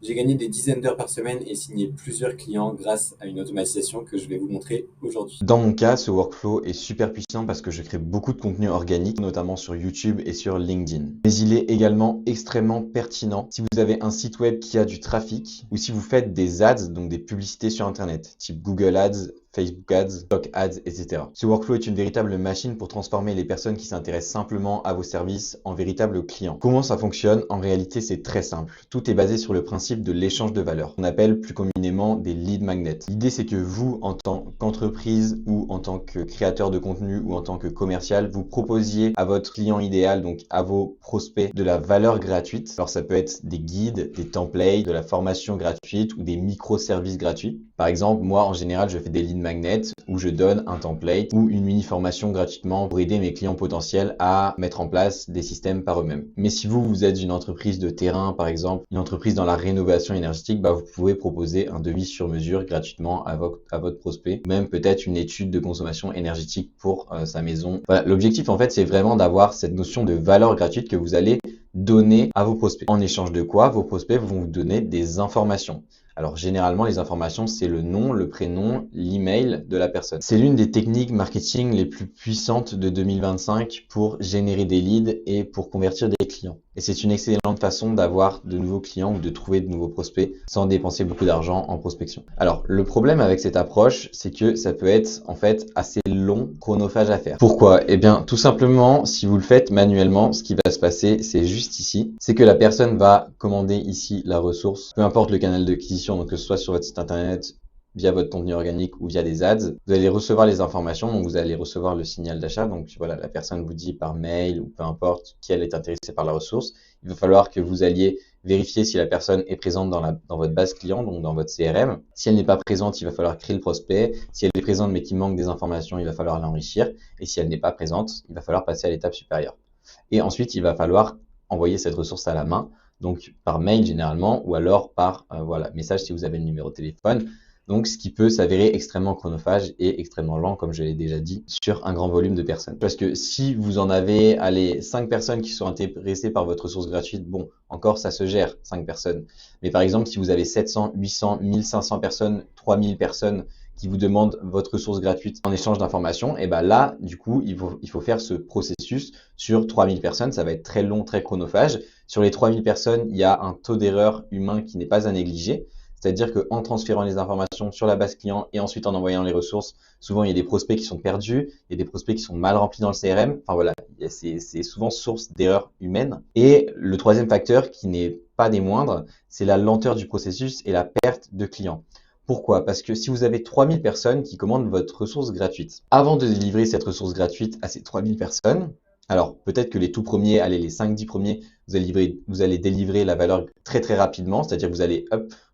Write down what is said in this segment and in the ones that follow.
J'ai gagné des dizaines d'heures par semaine et signé plusieurs clients grâce à une automatisation que je vais vous montrer aujourd'hui. Dans mon cas, ce workflow est super puissant parce que je crée beaucoup de contenu organique, notamment sur YouTube et sur LinkedIn. Mais il est également extrêmement pertinent si vous avez un site web qui a du trafic ou si vous faites des ads, donc des publicités sur Internet, type Google Ads, Facebook Ads, Stock Ads, etc. Ce workflow est une véritable machine pour transformer les personnes qui s'intéressent simplement à vos services en véritables clients. Comment ça fonctionne? En réalité, c'est très simple. Tout est basé sur le principe de l'échange de valeur. On appelle plus communément des lead magnets. L'idée, c'est que vous, en tant qu'entreprise ou en tant que créateur de contenu ou en tant que commercial, vous proposiez à votre client idéal, donc à vos prospects, de la valeur gratuite. Alors, ça peut être des guides, des templates, de la formation gratuite ou des microservices gratuits. Par exemple, moi, en général, je fais des lead magnets où je donne un template ou une mini formation gratuitement pour aider mes clients potentiels à mettre en place des systèmes par eux-mêmes. Mais si vous êtes une entreprise de terrain, par exemple, une entreprise dans la rénovation énergétique, vous pouvez proposer un devis sur mesure gratuitement à votre prospect, ou même peut-être une étude de consommation énergétique pour sa maison. Voilà, l'objectif en fait, c'est vraiment d'avoir cette notion de valeur gratuite que vous allez donner à vos prospects. En échange de quoi, vos prospects vont vous donner des informations. Alors généralement, les informations, c'est le nom, le prénom, l'email de la personne. C'est l'une des techniques marketing les plus puissantes de 2025 pour générer des leads et pour convertir des clients. Et c'est une excellente façon d'avoir de nouveaux clients ou de trouver de nouveaux prospects sans dépenser beaucoup d'argent en prospection. Alors le problème avec cette approche, c'est que ça peut être en fait assez long, chronophage à faire. Pourquoi? Eh bien tout simplement, si vous le faites manuellement, ce qui va se passer, c'est juste ici, c'est que la personne va commander ici la ressource, peu importe le canal d'acquisition, donc que ce soit sur votre site internet, via votre contenu organique ou via des ads, vous allez recevoir les informations, donc vous allez recevoir le signal d'achat. Donc voilà, la personne vous dit par mail ou peu importe qu'elle est intéressée par la ressource. Il va falloir que vous alliez vérifier si la personne est présente dans votre base client, donc dans votre CRM. Si elle n'est pas présente, il va falloir créer le prospect. Si elle est présente mais qu'il manque des informations, il va falloir l'enrichir. Et si elle n'est pas présente, il va falloir passer à l'étape supérieure. Et ensuite, il va falloir envoyer cette ressource à la main, donc par mail généralement, ou alors par message si vous avez le numéro de téléphone. Donc, ce qui peut s'avérer extrêmement chronophage et extrêmement lent, comme je l'ai déjà dit, sur un grand volume de personnes. Parce que si vous en avez, 5 personnes qui sont intéressées par votre ressource gratuite, bon, encore ça se gère, 5 personnes. Mais par exemple, si vous avez 700, 800, 1500 personnes, 3000 personnes qui vous demandent votre ressource gratuite en échange d'informations, et là, du coup, il faut faire ce processus sur 3000 personnes. Ça va être très long, très chronophage. Sur les 3000 personnes, il y a un taux d'erreur humain qui n'est pas à négliger. C'est-à-dire qu'en transférant les informations sur la base client et ensuite en envoyant les ressources, souvent il y a des prospects qui sont perdus, il y a des prospects qui sont mal remplis dans le CRM. Enfin voilà, c'est souvent source d'erreurs humaines. Et le troisième facteur, qui n'est pas des moindres, c'est la lenteur du processus et la perte de clients. Pourquoi? Parce que si vous avez 3000 personnes qui commandent votre ressource gratuite, avant de délivrer cette ressource gratuite à ces 3000 personnes, alors peut-être que les tout premiers, allez, les 5-10 premiers, vous allez délivrer la valeur très très rapidement, c'est-à-dire que vous allez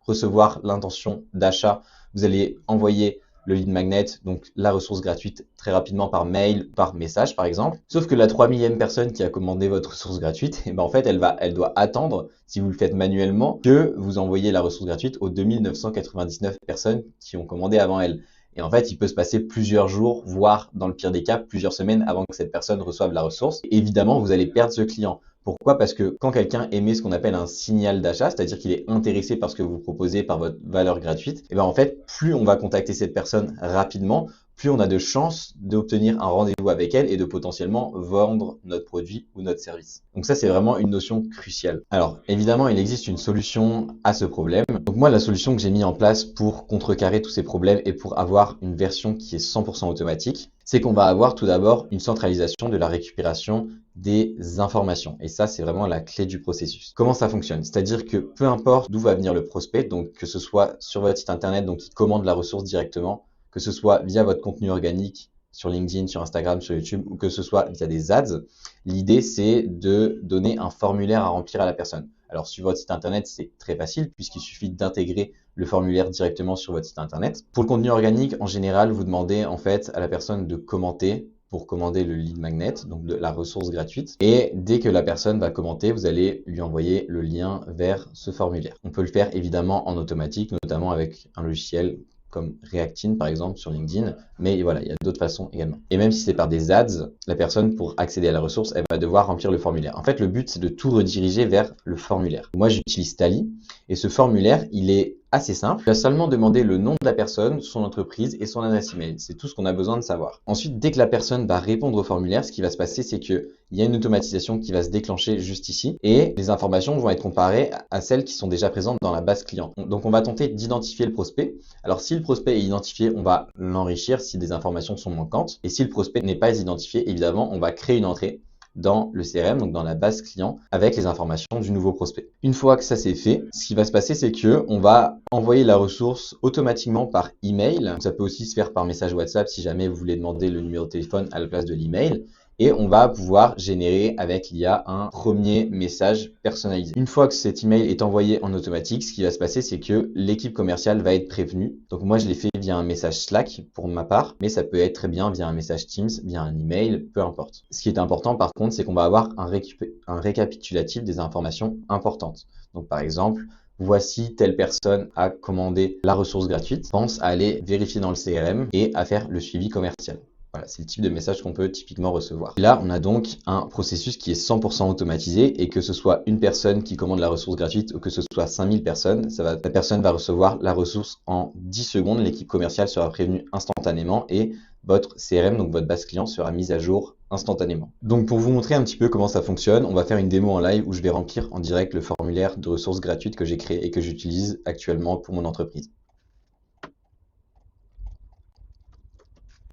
recevoir l'intention d'achat, vous allez envoyer le lead magnet, donc la ressource gratuite, très rapidement par mail, par message par exemple. Sauf que la 3000e personne qui a commandé votre ressource gratuite, en fait, elle doit attendre, si vous le faites manuellement, que vous envoyez la ressource gratuite aux 2999 personnes qui ont commandé avant elle. Et en fait, il peut se passer plusieurs jours, voire dans le pire des cas, plusieurs semaines avant que cette personne reçoive la ressource. Et évidemment, vous allez perdre ce client. Pourquoi? Parce que quand quelqu'un émet ce qu'on appelle un signal d'achat, c'est-à-dire qu'il est intéressé par ce que vous proposez, par votre valeur gratuite, et en fait, plus on va contacter cette personne rapidement, plus on a de chances d'obtenir un rendez-vous avec elle et de potentiellement vendre notre produit ou notre service. Donc ça, c'est vraiment une notion cruciale. Alors, évidemment, il existe une solution à ce problème. Donc moi, la solution que j'ai mis en place pour contrecarrer tous ces problèmes et pour avoir une version qui est 100% automatique, c'est qu'on va avoir tout d'abord une centralisation de la récupération des informations. Et ça, c'est vraiment la clé du processus. Comment ça fonctionne? C'est-à-dire que peu importe d'où va venir le prospect, donc que ce soit sur votre site internet, donc il commande la ressource directement, que ce soit via votre contenu organique sur LinkedIn, sur Instagram, sur YouTube, ou que ce soit via des ads, l'idée c'est de donner un formulaire à remplir à la personne. Alors sur votre site internet, c'est très facile puisqu'il suffit d'intégrer le formulaire directement sur votre site internet. Pour le contenu organique, en général, vous demandez en fait à la personne de commenter pour commander le lead magnet, donc de la ressource gratuite. Et dès que la personne va commenter, vous allez lui envoyer le lien vers ce formulaire. On peut le faire évidemment en automatique, notamment avec un logiciel comme Reactin par exemple sur LinkedIn, mais voilà, il y a d'autres façons également. Et même si c'est par des ads, la personne pour accéder à la ressource, elle va devoir remplir le formulaire. En fait, le but c'est de tout rediriger vers le formulaire. Moi j'utilise Tally et ce formulaire, il est assez simple. Il va seulement demander le nom de la personne, son entreprise et son adresse email. C'est tout ce qu'on a besoin de savoir. Ensuite, dès que la personne va répondre au formulaire, ce qui va se passer, c'est qu'il y a une automatisation qui va se déclencher juste ici et les informations vont être comparées à celles qui sont déjà présentes dans la base client. Donc, on va tenter d'identifier le prospect. Alors, si le prospect est identifié, on va l'enrichir si des informations sont manquantes. Et si le prospect n'est pas identifié, évidemment, on va créer une entrée dans le CRM, donc dans la base client, avec les informations du nouveau prospect. Une fois que ça c'est fait, ce qui va se passer, c'est que on va envoyer la ressource automatiquement par email. Donc, ça peut aussi se faire par message WhatsApp si jamais vous voulez demander le numéro de téléphone à la place de l'email. Et on va pouvoir générer avec l'IA un premier message personnalisé. Une fois que cet email est envoyé en automatique, ce qui va se passer, c'est que l'équipe commerciale va être prévenue. Donc moi, je l'ai fait via un message Slack pour ma part, mais ça peut être très bien via un message Teams, via un email, peu importe. Ce qui est important par contre, c'est qu'on va avoir un récapitulatif des informations importantes. Donc par exemple, voici telle personne a commandé la ressource gratuite, pense à aller vérifier dans le CRM et à faire le suivi commercial. Voilà, c'est le type de message qu'on peut typiquement recevoir. Là, on a donc un processus qui est 100% automatisé et que ce soit une personne qui commande la ressource gratuite ou que ce soit 5000 personnes, la personne va recevoir la ressource en 10 secondes. L'équipe commerciale sera prévenue instantanément et votre CRM, donc votre base client, sera mise à jour instantanément. Donc pour vous montrer un petit peu comment ça fonctionne, on va faire une démo en live où je vais remplir en direct le formulaire de ressources gratuites que j'ai créé et que j'utilise actuellement pour mon entreprise.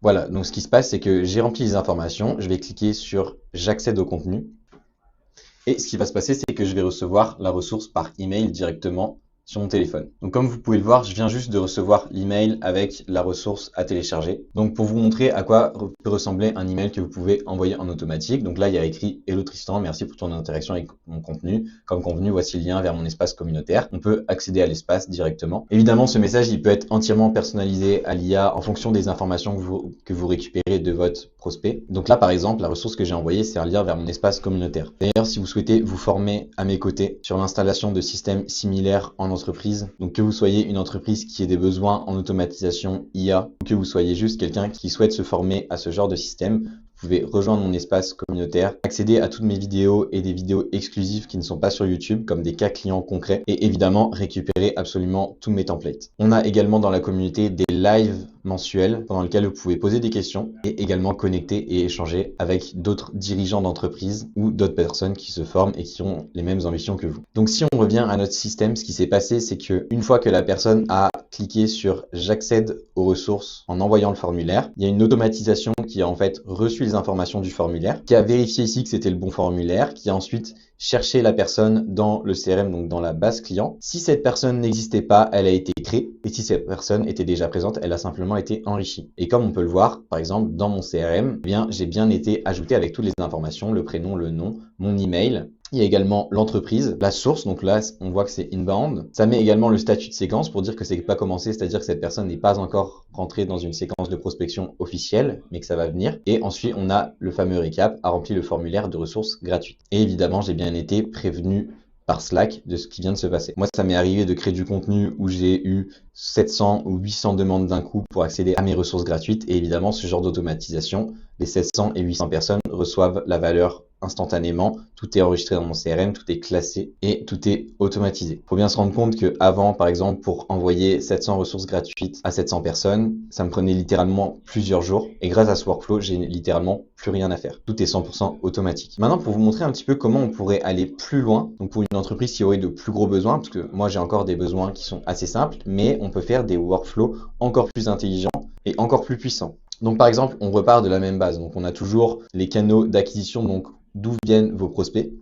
Voilà, donc ce qui se passe, c'est que j'ai rempli les informations, je vais cliquer sur « J'accède au contenu » et ce qui va se passer, c'est que je vais recevoir la ressource par email directement sur mon téléphone. Donc comme vous pouvez le voir, je viens juste de recevoir l'email avec la ressource à télécharger. Donc pour vous montrer à quoi peut ressembler un email que vous pouvez envoyer en automatique. Donc là, il y a écrit « Hello Tristan, merci pour ton interaction avec mon contenu. Comme convenu, voici le lien vers mon espace communautaire. » On peut accéder à l'espace directement. Évidemment, ce message, il peut être entièrement personnalisé à l'IA en fonction des informations que vous récupérez de votre prospect. Donc là, par exemple, la ressource que j'ai envoyée, c'est un lien vers mon espace communautaire. D'ailleurs, si vous souhaitez vous former à mes côtés sur l'installation de systèmes similaires en entreprise, donc que vous soyez une entreprise qui ait des besoins en automatisation IA ou que vous soyez juste quelqu'un qui souhaite se former à ce genre de système, vous pouvez rejoindre mon espace communautaire, accéder à toutes mes vidéos et des vidéos exclusives qui ne sont pas sur YouTube, comme des cas clients concrets, et évidemment récupérer absolument tous mes templates. On a également dans la communauté des lives mensuels pendant lesquels vous pouvez poser des questions et également connecter et échanger avec d'autres dirigeants d'entreprise ou d'autres personnes qui se forment et qui ont les mêmes ambitions que vous. Donc si on revient à notre système, ce qui s'est passé, c'est que une fois que la personne a cliqué sur « J'accède aux ressources » en envoyant le formulaire, il y a une automatisation qui a en fait reçu les informations du formulaire, qui a vérifié ici que c'était le bon formulaire, qui a ensuite cherché la personne dans le CRM, donc dans la base client. Si cette personne n'existait pas, elle a été créée, et si cette personne était déjà présente, elle a simplement été enrichie. Et comme on peut le voir, par exemple, dans mon CRM, eh bien, j'ai bien été ajouté avec toutes les informations, le prénom, le nom, mon email. Il y a également l'entreprise, la source, donc là on voit que c'est inbound. Ça met également le statut de séquence pour dire que c'est pas commencé, c'est-à-dire que cette personne n'est pas encore rentrée dans une séquence de prospection officielle, mais que ça va venir. Et ensuite on a le fameux récap, a rempli le formulaire de ressources gratuites. Et évidemment j'ai bien été prévenu par Slack de ce qui vient de se passer. Moi, ça m'est arrivé de créer du contenu où j'ai eu 700 ou 800 demandes d'un coup pour accéder à mes ressources gratuites. Et évidemment, ce genre d'automatisation, les 700 et 800 personnes reçoivent la valeur instantanément. Tout est enregistré dans mon CRM, tout est classé et tout est automatisé. Il faut bien se rendre compte que avant, par exemple, pour envoyer 700 ressources gratuites à 700 personnes, ça me prenait littéralement plusieurs jours. Et grâce à ce workflow, j'ai littéralement plus rien à faire. Tout est 100% automatique. Maintenant, pour vous montrer un petit peu comment on pourrait aller plus loin, donc pour une entreprise qui aurait de plus gros besoins, parce que moi j'ai encore des besoins qui sont assez simples, mais on peut faire des workflows encore plus intelligents et encore plus puissants. Donc par exemple, on repart de la même base. Donc on a toujours les canaux d'acquisition, donc d'où viennent vos prospects.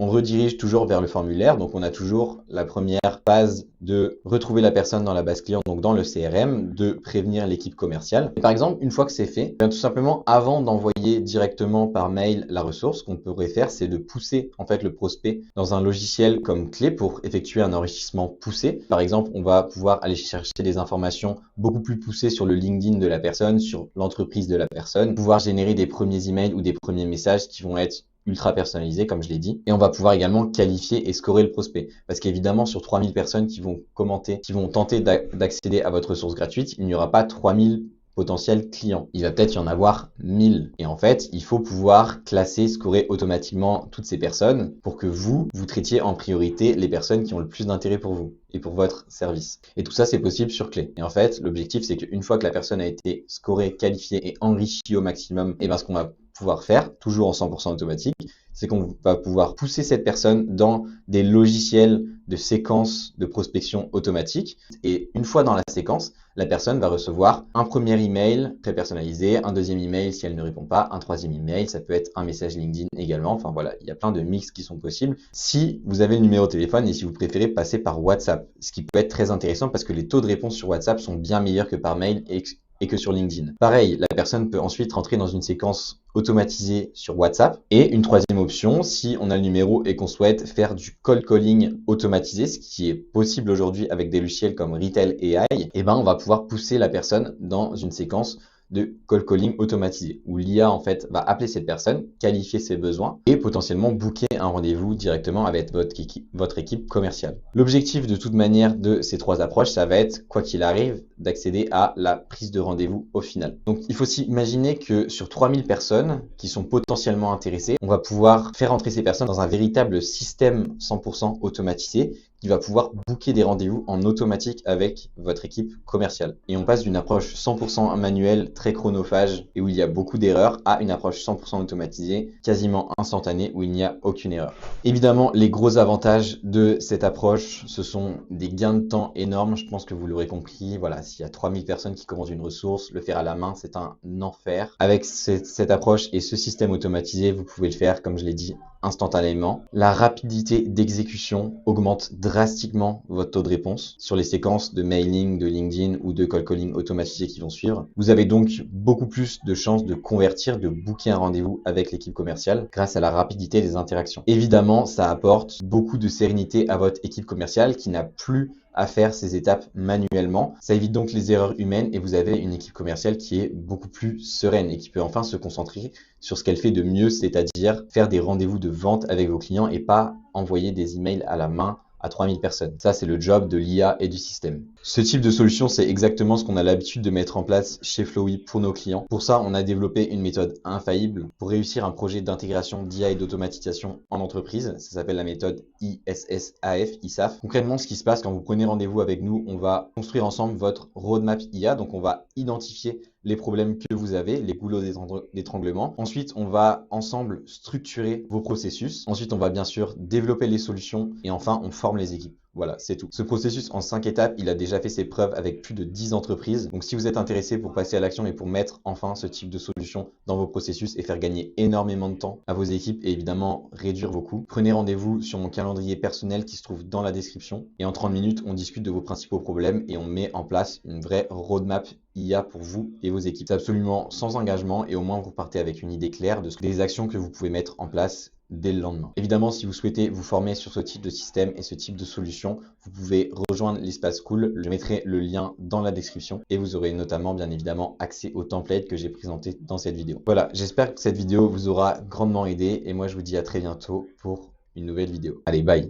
On redirige toujours vers le formulaire, donc on a toujours la première phase de retrouver la personne dans la base client, donc dans le CRM, de prévenir l'équipe commerciale. Et par exemple, une fois que c'est fait, bien tout simplement, avant d'envoyer directement par mail la ressource, ce qu'on pourrait faire, c'est de pousser en fait le prospect dans un logiciel comme clé pour effectuer un enrichissement poussé. Par exemple, on va pouvoir aller chercher des informations beaucoup plus poussées sur le LinkedIn de la personne, sur l'entreprise de la personne, pouvoir générer des premiers emails ou des premiers messages qui vont être ultra personnalisé, comme je l'ai dit. Et on va pouvoir également qualifier et scorer le prospect. Parce qu'évidemment, sur 3000 personnes qui vont commenter, qui vont tenter d'accéder à votre ressource gratuite, il n'y aura pas 3000 potentiels clients. Il va peut-être y en avoir 1000. Et en fait, il faut pouvoir classer, scorer automatiquement toutes ces personnes pour que vous traitiez en priorité les personnes qui ont le plus d'intérêt pour vous et pour votre service. Et tout ça, c'est possible sur clé. Et en fait, l'objectif, c'est qu'une fois que la personne a été scorée, qualifiée et enrichie au maximum, et ben, ce qu'on va pouvoir faire, toujours en 100% automatique, c'est qu'on va pouvoir pousser cette personne dans des logiciels de séquence de prospection automatique. Et une fois dans la séquence, la personne va recevoir un premier email très personnalisé, un deuxième email si elle ne répond pas, un troisième email, ça peut être un message LinkedIn également. Enfin voilà, il y a plein de mix qui sont possibles. Si vous avez le numéro de téléphone et si vous préférez passer par WhatsApp, ce qui peut être très intéressant parce que les taux de réponse sur WhatsApp sont bien meilleurs que par mail et que sur LinkedIn. Pareil, la personne peut ensuite rentrer dans une séquence automatisée sur WhatsApp. Et une troisième option, si on a le numéro et qu'on souhaite faire du cold calling automatisé, ce qui est possible aujourd'hui avec des logiciels comme Retail AI, et ben on va pouvoir pousser la personne dans une séquence de cold calling automatisé, où l'IA en fait va appeler cette personne, qualifier ses besoins et potentiellement booker un rendez-vous directement avec votre équipe commerciale. L'objectif de toute manière de ces trois approches, ça va être, quoi qu'il arrive, d'accéder à la prise de rendez-vous au final. Donc il faut s'imaginer que sur 3000 personnes qui sont potentiellement intéressées, on va pouvoir faire entrer ces personnes dans un véritable système 100% automatisé qui va pouvoir booker des rendez-vous en automatique avec votre équipe commerciale. Et on passe d'une approche 100% manuelle, très chronophage et où il y a beaucoup d'erreurs, à une approche 100% automatisée, quasiment instantanée, où il n'y a aucune erreur. Évidemment, les gros avantages de cette approche, ce sont des gains de temps énormes. Je pense que vous l'aurez compris. Voilà, s'il y a 3000 personnes qui commandent une ressource, le faire à la main, c'est un enfer. Avec cette approche et ce système automatisé, vous pouvez le faire, comme je l'ai dit, instantanément. La rapidité d'exécution augmente drastiquement votre taux de réponse sur les séquences de mailing, de LinkedIn ou de cold calling automatisé qui vont suivre. Vous avez donc beaucoup plus de chances de convertir, de booker un rendez-vous avec l'équipe commerciale grâce à la rapidité des interactions. Évidemment, ça apporte beaucoup de sérénité à votre équipe commerciale qui n'a plus à faire ces étapes manuellement. Ça évite donc les erreurs humaines et vous avez une équipe commerciale qui est beaucoup plus sereine et qui peut enfin se concentrer sur ce qu'elle fait de mieux, c'est-à-dire faire des rendez-vous de vente avec vos clients et pas envoyer des emails à la main à 3000 personnes. Ça, c'est le job de l'IA et du système. Ce type de solution, c'est exactement ce qu'on a l'habitude de mettre en place chez Flowy pour nos clients. Pour ça, on a développé une méthode infaillible pour réussir un projet d'intégration d'IA et d'automatisation en entreprise. Ça s'appelle la méthode ISSAF. Concrètement, ce qui se passe quand vous prenez rendez-vous avec nous, on va construire ensemble votre roadmap IA. Donc, on va identifier les problèmes que vous avez, les goulots d'étranglement. Ensuite, on va ensemble structurer vos processus. Ensuite, on va bien sûr développer les solutions et enfin, on forme les équipes. Voilà, c'est tout. Ce processus en 5 étapes, il a déjà fait ses preuves avec plus de 10 entreprises. Donc si vous êtes intéressé pour passer à l'action et pour mettre enfin ce type de solution dans vos processus et faire gagner énormément de temps à vos équipes et évidemment réduire vos coûts, prenez rendez-vous sur mon calendrier personnel qui se trouve dans la description. Et en 30 minutes, on discute de vos principaux problèmes et on met en place une vraie roadmap IA pour vous et vos équipes. C'est absolument sans engagement et au moins vous partez avec une idée claire des actions que vous pouvez mettre en place dès le lendemain. Évidemment, si vous souhaitez vous former sur ce type de système et ce type de solution, vous pouvez rejoindre l'espace cool. Je mettrai le lien dans la description et vous aurez notamment, bien évidemment, accès au template que j'ai présenté dans cette vidéo. Voilà, j'espère que cette vidéo vous aura grandement aidé et moi, je vous dis à très bientôt pour une nouvelle vidéo. Allez, bye!